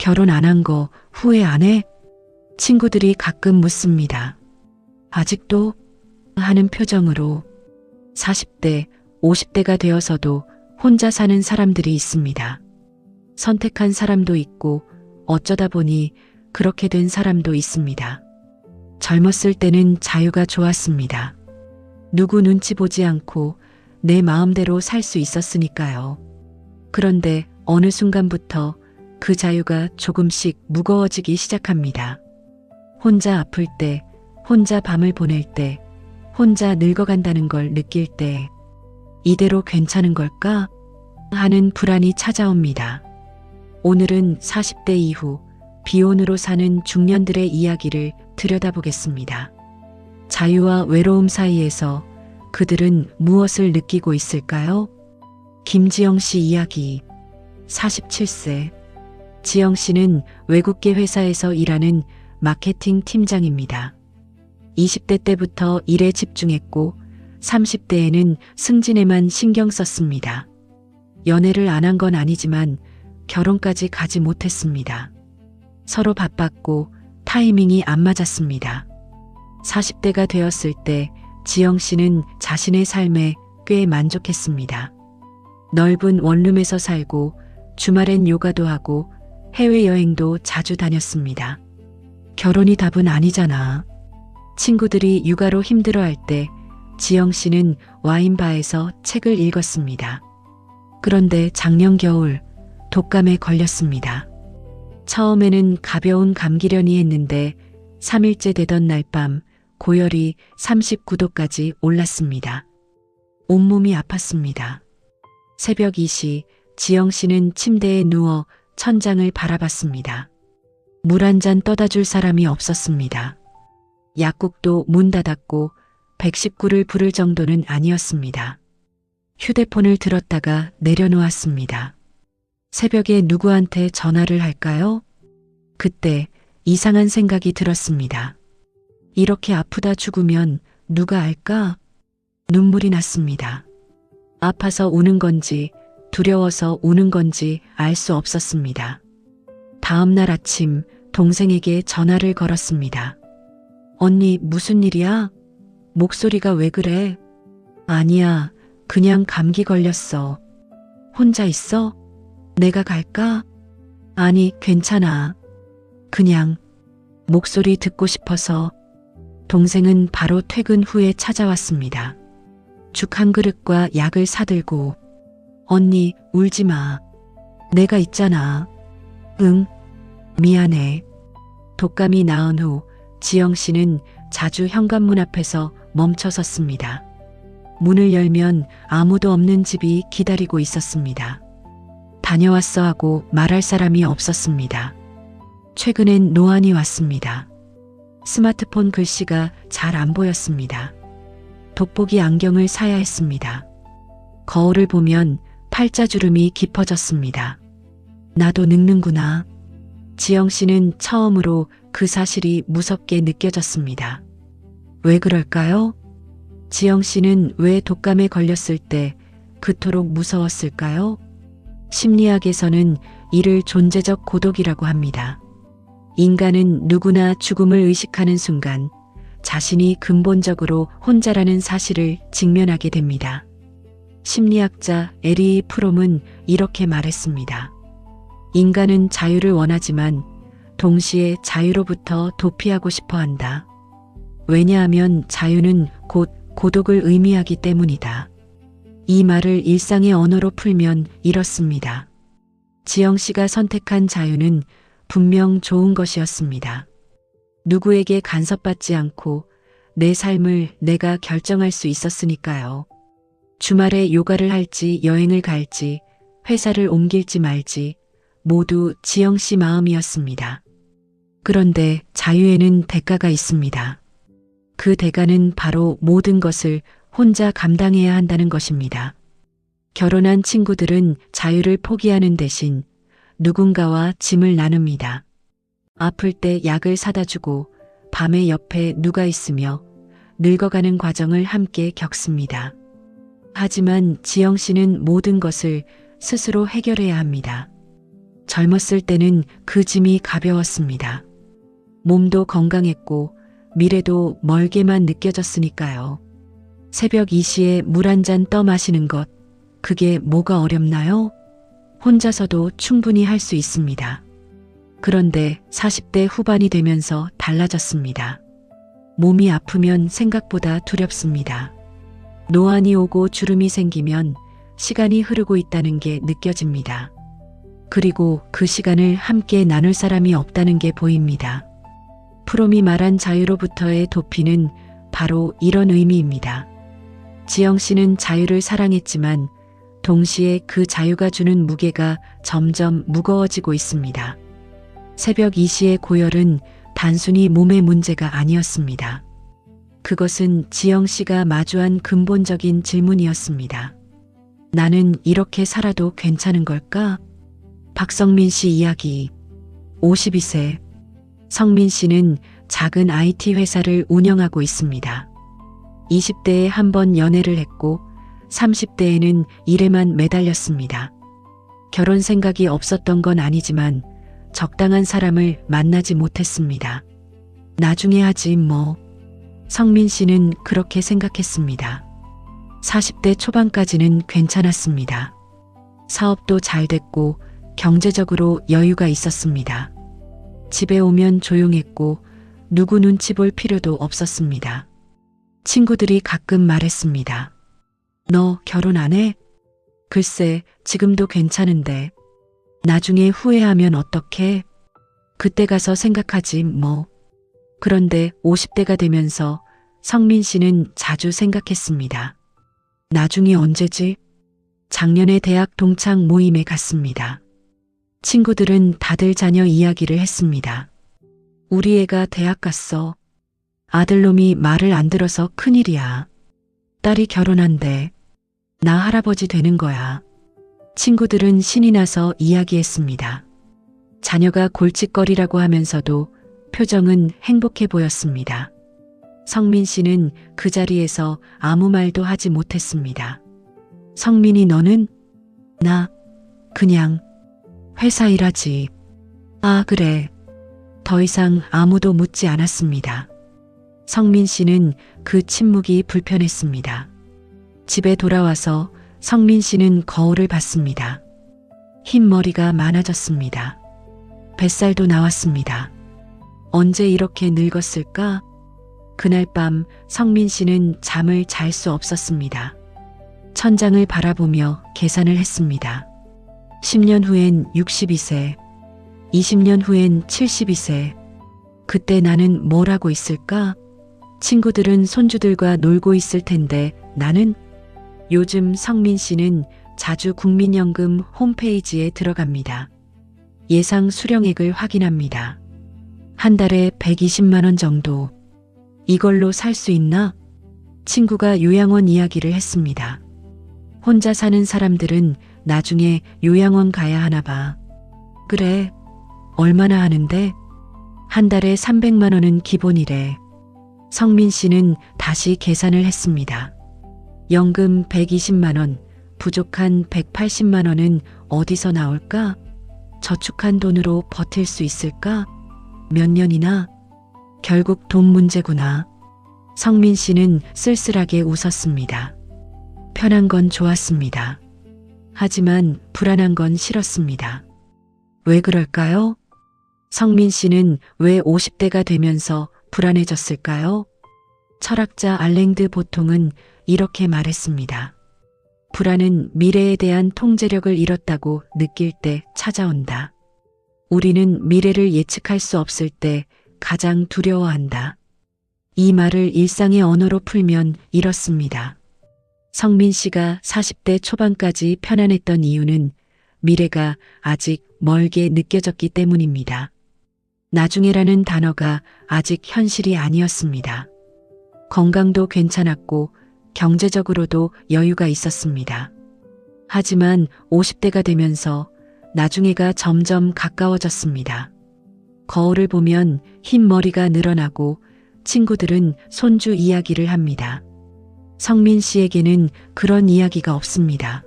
결혼 안 한 거 후회 안 해? 친구들이 가끔 묻습니다. 아직도? 하는 표정으로 40대, 50대가 되어서도 혼자 사는 사람들이 있습니다. 선택한 사람도 있고 어쩌다 보니 그렇게 된 사람도 있습니다. 젊었을 때는 자유가 좋았습니다. 누구 눈치 보지 않고 내 마음대로 살 수 있었으니까요. 그런데 어느 순간부터 그 자유가 조금씩 무거워지기 시작합니다. 혼자 아플 때, 혼자 밤을 보낼 때, 혼자 늙어간다는 걸 느낄 때, 이대로 괜찮은 걸까? 하는 불안이 찾아옵니다. 오늘은 40대 이후 비혼으로 사는 중년들의 이야기를 들여다보겠습니다. 자유와 외로움 사이에서 그들은 무엇을 느끼고 있을까요? 김지영 씨 이야기. 47세. 지영 씨는 외국계 회사에서 일하는 마케팅 팀장입니다. 20대 때부터 일에 집중했고 30대에는 승진에만 신경 썼습니다. 연애를 안 한 건 아니지만 결혼까지 가지 못했습니다. 서로 바빴고 타이밍이 안 맞았습니다. 40대가 되었을 때 지영 씨는 자신의 삶에 꽤 만족했습니다. 넓은 원룸에서 살고 주말엔 요가도 하고 해외여행도 자주 다녔습니다. 결혼이 답은 아니잖아. 친구들이 육아로 힘들어할 때 지영 씨는 와인바에서 책을 읽었습니다. 그런데 작년 겨울 독감에 걸렸습니다. 처음에는 가벼운 감기려니 했는데 3일째 되던 날 밤 고열이 39도까지 올랐습니다. 온몸이 아팠습니다. 새벽 2시 지영 씨는 침대에 누워 천장을 바라봤습니다. 물 한 잔 떠다 줄 사람이 없었습니다. 약국도 문 닫았고 119를 부를 정도는 아니었습니다. 휴대폰을 들었다가 내려놓았습니다. 새벽에 누구한테 전화를 할까요? 그때 이상한 생각이 들었습니다. 이렇게 아프다 죽으면 누가 알까? 눈물이 났습니다. 아파서 우는 건지 두려워서 우는 건지 알 수 없었습니다. 다음 날 아침 동생에게 전화를 걸었습니다. 언니 무슨 일이야? 목소리가 왜 그래? 아니야, 그냥 감기 걸렸어. 혼자 있어? 내가 갈까? 아니, 괜찮아. 그냥 목소리 듣고 싶어서. 동생은 바로 퇴근 후에 찾아왔습니다. 죽 한 그릇과 약을 사들고 언니 울지 마. 내가 있잖아. 응, 미안해. 독감이 나은 후 지영 씨는 자주 현관문 앞에서 멈춰 섰습니다. 문을 열면 아무도 없는 집이 기다리고 있었습니다. 다녀왔어 하고 말할 사람이 없었습니다. 최근엔 노안이 왔습니다. 스마트폰 글씨가 잘 안 보였습니다. 돋보기 안경을 사야 했습니다. 거울을 보면 팔자주름이 깊어졌습니다. 나도 늙는구나. 지영 씨는 처음으로 그 사실이 무섭게 느껴졌습니다. 왜 그럴까요? 지영 씨는 왜 독감에 걸렸을 때 그토록 무서웠을까요? 심리학에서는 이를 존재적 고독이라고 합니다. 인간은 누구나 죽음을 의식하는 순간 자신이 근본적으로 혼자라는 사실을 직면하게 됩니다. 심리학자 에리 프롬은 이렇게 말했습니다. 인간은 자유를 원하지만 동시에 자유로부터 도피하고 싶어 한다. 왜냐하면 자유는 곧 고독을 의미하기 때문이다. 이 말을 일상의 언어로 풀면 이렇습니다. 지영 씨가 선택한 자유는 분명 좋은 것이었습니다. 누구에게 간섭받지 않고 내 삶을 내가 결정할 수 있었으니까요. 주말에 요가를 할지 여행을 갈지 회사를 옮길지 말지 모두 지영 씨 마음이었습니다. 그런데 자유에는 대가가 있습니다. 그 대가는 바로 모든 것을 혼자 감당해야 한다는 것입니다. 결혼한 친구들은 자유를 포기하는 대신 누군가와 짐을 나눕니다. 아플 때 약을 사다 주고 밤에 옆에 누가 있으며 늙어가는 과정을 함께 겪습니다. 하지만 지영 씨는 모든 것을 스스로 해결해야 합니다. 젊었을 때는 그 짐이 가벼웠습니다. 몸도 건강했고 미래도 멀게만 느껴졌으니까요. 새벽 2시에 물 한 잔 떠 마시는 것, 그게 뭐가 어렵나요? 혼자서도 충분히 할 수 있습니다. 그런데 40대 후반이 되면서 달라졌습니다. 몸이 아프면 생각보다 두렵습니다. 노안이 오고 주름이 생기면 시간이 흐르고 있다는 게 느껴집니다. 그리고 그 시간을 함께 나눌 사람이 없다는 게 보입니다. 프롬이 말한 자유로부터의 도피는 바로 이런 의미입니다. 지영 씨는 자유를 사랑했지만 동시에 그 자유가 주는 무게가 점점 무거워지고 있습니다. 새벽 2시의 고열은 단순히 몸의 문제가 아니었습니다. 그것은 지영 씨가 마주한 근본적인 질문이었습니다. 나는 이렇게 살아도 괜찮은 걸까? 박성민 씨 이야기. 52세. 성민 씨는 작은 IT 회사를 운영하고 있습니다. 20대에 한 번 연애를 했고 30대에는 일에만 매달렸습니다. 결혼 생각이 없었던 건 아니지만 적당한 사람을 만나지 못했습니다. 나중에 하지 뭐. 성민 씨는 그렇게 생각했습니다. 40대 초반까지는 괜찮았습니다. 사업도 잘 됐고 경제적으로 여유가 있었습니다. 집에 오면 조용했고 누구 눈치 볼 필요도 없었습니다. 친구들이 가끔 말했습니다. 너 결혼 안 해? 글쎄, 지금도 괜찮은데. 나중에 후회하면 어떡해? 그때 가서 생각하지 뭐. 그런데 50대가 되면서 성민 씨는 자주 생각했습니다. 나중이 언제지? 작년에 대학 동창 모임에 갔습니다. 친구들은 다들 자녀 이야기를 했습니다. 우리 애가 대학 갔어. 아들놈이 말을 안 들어서 큰일이야. 딸이 결혼한대. 나 할아버지 되는 거야. 친구들은 신이 나서 이야기했습니다. 자녀가 골칫거리라고 하면서도 표정은 행복해 보였습니다. 성민 씨는 그 자리에서 아무 말도 하지 못했습니다. 성민이 너는? 나 그냥 회사 일하지. 아 그래. 더 이상 아무도 묻지 않았습니다. 성민 씨는 그 침묵이 불편했습니다. 집에 돌아와서 성민 씨는 거울을 봤습니다. 흰 머리가 많아졌습니다. 뱃살도 나왔습니다. 언제 이렇게 늙었을까? 그날 밤 성민 씨는 잠을 잘 수 없었습니다. 천장을 바라보며 계산을 했습니다. 10년 후엔 62세, 20년 후엔 72세. 그때 나는 뭘 하고 있을까? 친구들은 손주들과 놀고 있을 텐데 나는? 요즘 성민 씨는 자주 국민연금 홈페이지에 들어갑니다. 예상 수령액을 확인합니다. 한 달에 120만 원 정도. 이걸로 살 수 있나? 친구가 요양원 이야기를 했습니다. 혼자 사는 사람들은 나중에 요양원 가야 하나 봐. 그래. 얼마나 하는데? 한 달에 300만 원은 기본이래. 성민 씨는 다시 계산을 했습니다. 연금 120만 원, 부족한 180만 원은 어디서 나올까? 저축한 돈으로 버틸 수 있을까? 몇 년이나? 결국 돈 문제구나. 성민 씨는 쓸쓸하게 웃었습니다. 편한 건 좋았습니다. 하지만 불안한 건 싫었습니다. 왜 그럴까요? 성민 씨는 왜 50대가 되면서 불안해졌을까요? 철학자 알랭드 보통은 이렇게 말했습니다. 불안은 미래에 대한 통제력을 잃었다고 느낄 때 찾아온다. 우리는 미래를 예측할 수 없을 때 가장 두려워한다. 이 말을 일상의 언어로 풀면 이렇습니다. 성민 씨가 40대 초반까지 편안했던 이유는 미래가 아직 멀게 느껴졌기 때문입니다. 나중에라는 단어가 아직 현실이 아니었습니다. 건강도 괜찮았고 경제적으로도 여유가 있었습니다. 하지만 50대가 되면서 나중에가 점점 가까워졌습니다. 거울을 보면 흰 머리가 늘어나고 친구들은 손주 이야기를 합니다. 성민 씨에게는 그런 이야기가 없습니다.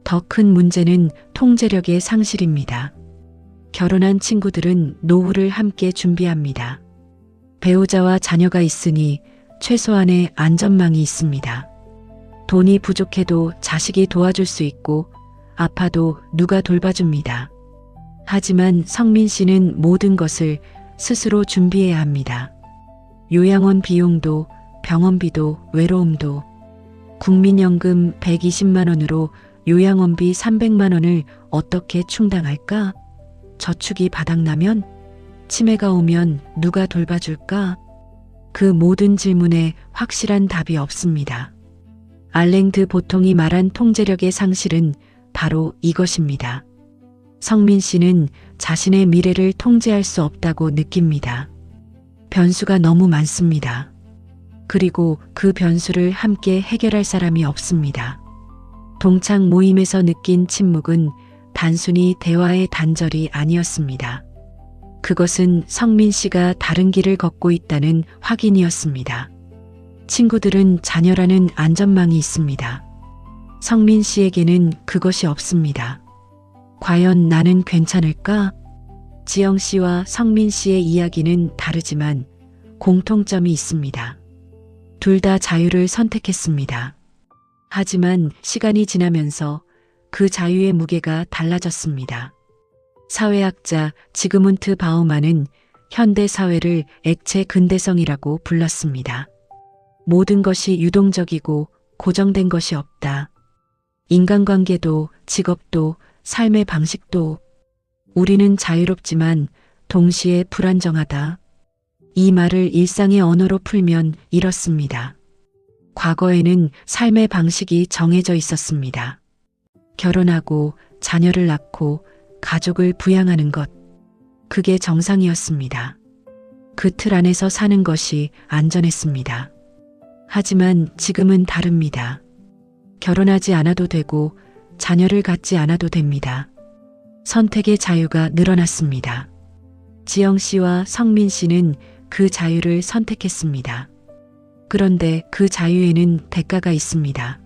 더 큰 문제는 통제력의 상실입니다. 결혼한 친구들은 노후를 함께 준비합니다. 배우자와 자녀가 있으니 최소한의 안전망이 있습니다. 돈이 부족해도 자식이 도와줄 수 있고 아파도 누가 돌봐줍니다. 하지만 성민 씨는 모든 것을 스스로 준비해야 합니다. 요양원 비용도, 병원비도, 외로움도. 국민연금 120만 원으로 요양원비 300만 원을 어떻게 충당할까? 저축이 바닥나면? 치매가 오면 누가 돌봐줄까? 그 모든 질문에 확실한 답이 없습니다. 알랭드 보통이 말한 통제력의 상실은 바로 이것입니다. 성민 씨는 자신의 미래를 통제할 수 없다고 느낍니다. 변수가 너무 많습니다. 그리고 그 변수를 함께 해결할 사람이 없습니다. 동창 모임에서 느낀 침묵은 단순히 대화의 단절이 아니었습니다. 그것은 성민 씨가 다른 길을 걷고 있다는 확인이었습니다. 친구들은 자녀라는 안전망이 있습니다. 성민 씨에게는 그것이 없습니다. 과연 나는 괜찮을까? 지영 씨와 성민 씨의 이야기는 다르지만 공통점이 있습니다. 둘 다 자유를 선택했습니다. 하지만 시간이 지나면서 그 자유의 무게가 달라졌습니다. 사회학자 지그문트 바우만은 현대 사회를 액체 근대성이라고 불렀습니다. 모든 것이 유동적이고 고정된 것이 없다. 인간관계도, 직업도, 삶의 방식도. 우리는 자유롭지만 동시에 불안정하다. 이 말을 일상의 언어로 풀면 이렇습니다. 과거에는 삶의 방식이 정해져 있었습니다. 결혼하고 자녀를 낳고 가족을 부양하는 것. 그게 정상이었습니다. 그 틀 안에서 사는 것이 안전했습니다. 하지만 지금은 다릅니다. 결혼하지 않아도 되고 자녀를 갖지 않아도 됩니다. 선택의 자유가 늘어났습니다. 지영 씨와 성민 씨는 그 자유를 선택했습니다. 그런데 그 자유에는 대가가 있습니다.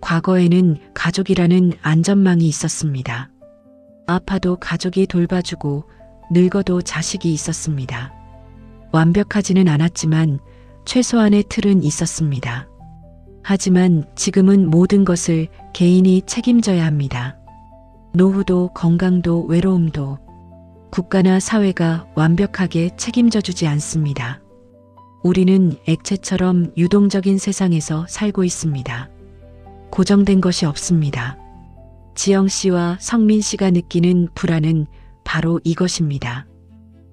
과거에는 가족이라는 안전망이 있었습니다. 아파도 가족이 돌봐주고 늙어도 자식이 있었습니다. 완벽하지는 않았지만 최소한의 틀은 있었습니다. 하지만 지금은 모든 것을 개인이 책임져야 합니다. 노후도 건강도 외로움도 국가나 사회가 완벽하게 책임져 주지 않습니다. 우리는 액체처럼 유동적인 세상에서 살고 있습니다. 고정된 것이 없습니다. 지영 씨와 성민 씨가 느끼는 불안은 바로 이것입니다.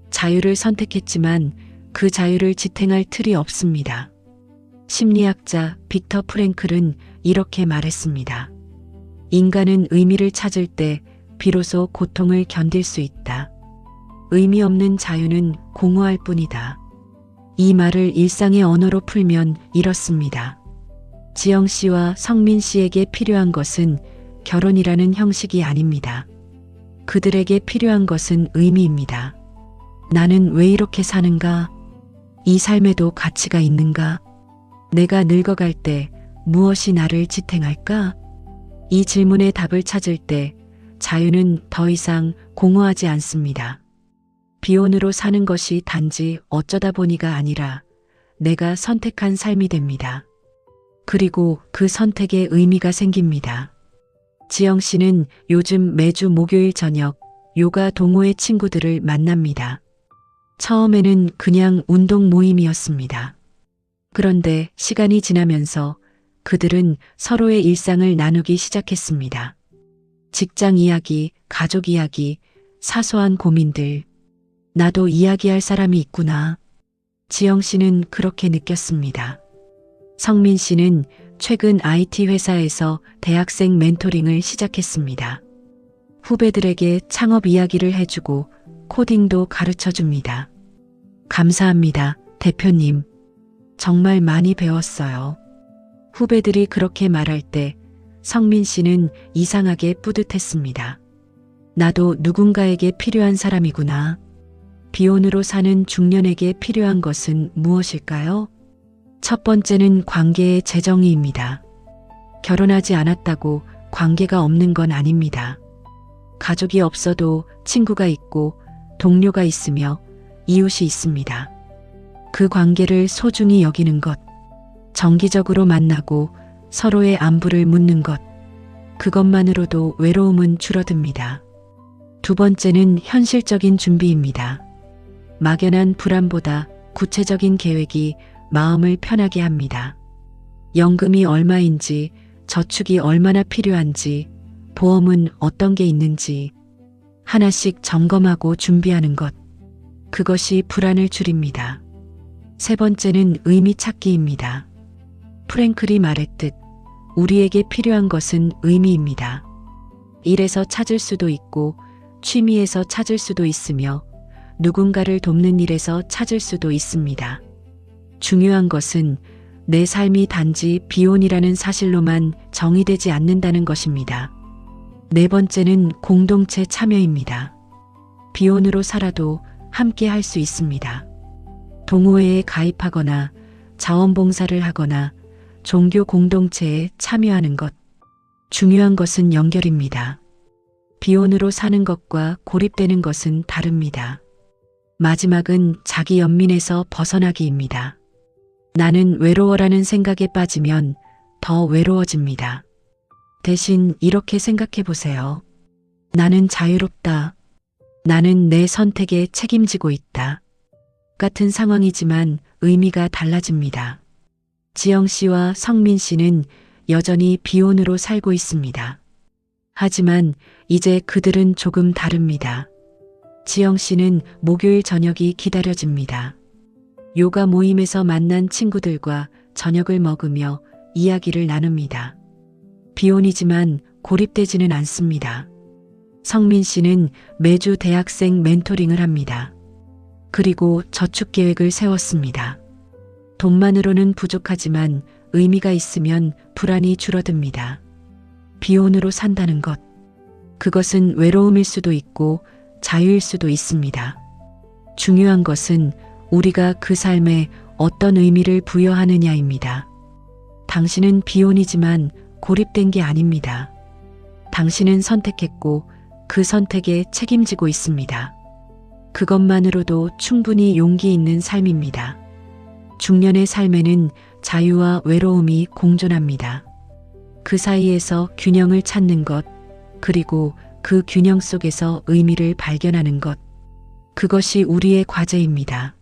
자유를 선택했지만 그 자유를 지탱할 틀이 없습니다. 심리학자 빅터 프랭클은 이렇게 말했습니다. 인간은 의미를 찾을 때 비로소 고통을 견딜 수 있다. 의미 없는 자유는 공허할 뿐이다. 이 말을 일상의 언어로 풀면 이렇습니다. 지영 씨와 성민 씨에게 필요한 것은 결혼이라는 형식이 아닙니다. 그들에게 필요한 것은 의미입니다. 나는 왜 이렇게 사는가? 이 삶에도 가치가 있는가? 내가 늙어갈 때 무엇이 나를 지탱할까? 이 질문에 답을 찾을 때 자유는 더 이상 공허하지 않습니다. 비혼으로 사는 것이 단지 어쩌다 보니가 아니라 내가 선택한 삶이 됩니다. 그리고 그 선택에 의미가 생깁니다. 지영 씨는 요즘 매주 목요일 저녁 요가 동호회 친구들을 만납니다. 처음에는 그냥 운동 모임이었습니다. 그런데 시간이 지나면서 그들은 서로의 일상을 나누기 시작했습니다. 직장 이야기, 가족 이야기, 사소한 고민들. 나도 이야기할 사람이 있구나. 지영 씨는 그렇게 느꼈습니다. 성민 씨는 최근 IT 회사에서 대학생 멘토링을 시작했습니다. 후배들에게 창업 이야기를 해주고 코딩도 가르쳐 줍니다. 감사합니다, 대표님. 정말 많이 배웠어요. 후배들이 그렇게 말할 때 성민 씨는 이상하게 뿌듯했습니다. 나도 누군가에게 필요한 사람이구나. 비혼으로 사는 중년에게 필요한 것은 무엇일까요? 첫 번째는 관계의 재정의입니다. 결혼하지 않았다고 관계가 없는 건 아닙니다. 가족이 없어도 친구가 있고 동료가 있으며 이웃이 있습니다. 그 관계를 소중히 여기는 것, 정기적으로 만나고 서로의 안부를 묻는 것, 그것만으로도 외로움은 줄어듭니다. 두 번째는 현실적인 준비입니다. 막연한 불안보다 구체적인 계획이 마음을 편하게 합니다. 연금이 얼마인지, 저축이 얼마나 필요한지, 보험은 어떤 게 있는지 하나씩 점검하고 준비하는 것, 그것이 불안을 줄입니다. 세 번째는 의미 찾기입니다. 프랭클이 말했듯 우리에게 필요한 것은 의미입니다. 일에서 찾을 수도 있고 취미에서 찾을 수도 있으며 누군가를 돕는 일에서 찾을 수도 있습니다. 중요한 것은 내 삶이 단지 비혼이라는 사실로만 정의되지 않는다는 것입니다. 네 번째는 공동체 참여입니다. 비혼으로 살아도 함께 할 수 있습니다. 동호회에 가입하거나 자원봉사를 하거나 종교 공동체에 참여하는 것. 중요한 것은 연결입니다. 비혼으로 사는 것과 고립되는 것은 다릅니다. 마지막은 자기 연민에서 벗어나기입니다. 나는 외로워라는 생각에 빠지면 더 외로워집니다. 대신 이렇게 생각해 보세요. 나는 자유롭다. 나는 내 선택에 책임지고 있다. 같은 상황이지만 의미가 달라집니다. 지영 씨와 성민 씨는 여전히 비혼으로 살고 있습니다. 하지만 이제 그들은 조금 다릅니다. 지영 씨는 목요일 저녁이 기다려집니다. 요가 모임에서 만난 친구들과 저녁을 먹으며 이야기를 나눕니다. 비혼이지만 고립되지는 않습니다. 성민 씨는 매주 대학생 멘토링을 합니다. 그리고 저축 계획을 세웠습니다. 돈만으로는 부족하지만 의미가 있으면 불안이 줄어듭니다. 비혼으로 산다는 것, 그것은 외로움일 수도 있고 자유일 수도 있습니다. 중요한 것은 우리가 그 삶에 어떤 의미를 부여하느냐입니다. 당신은 비혼이지만 고립된 게 아닙니다. 당신은 선택했고 그 선택에 책임지고 있습니다. 그것만으로도 충분히 용기 있는 삶입니다. 중년의 삶에는 자유와 외로움이 공존합니다. 그 사이에서 균형을 찾는 것, 그리고 그 균형 속에서 의미를 발견하는 것, 그것이 우리의 과제입니다.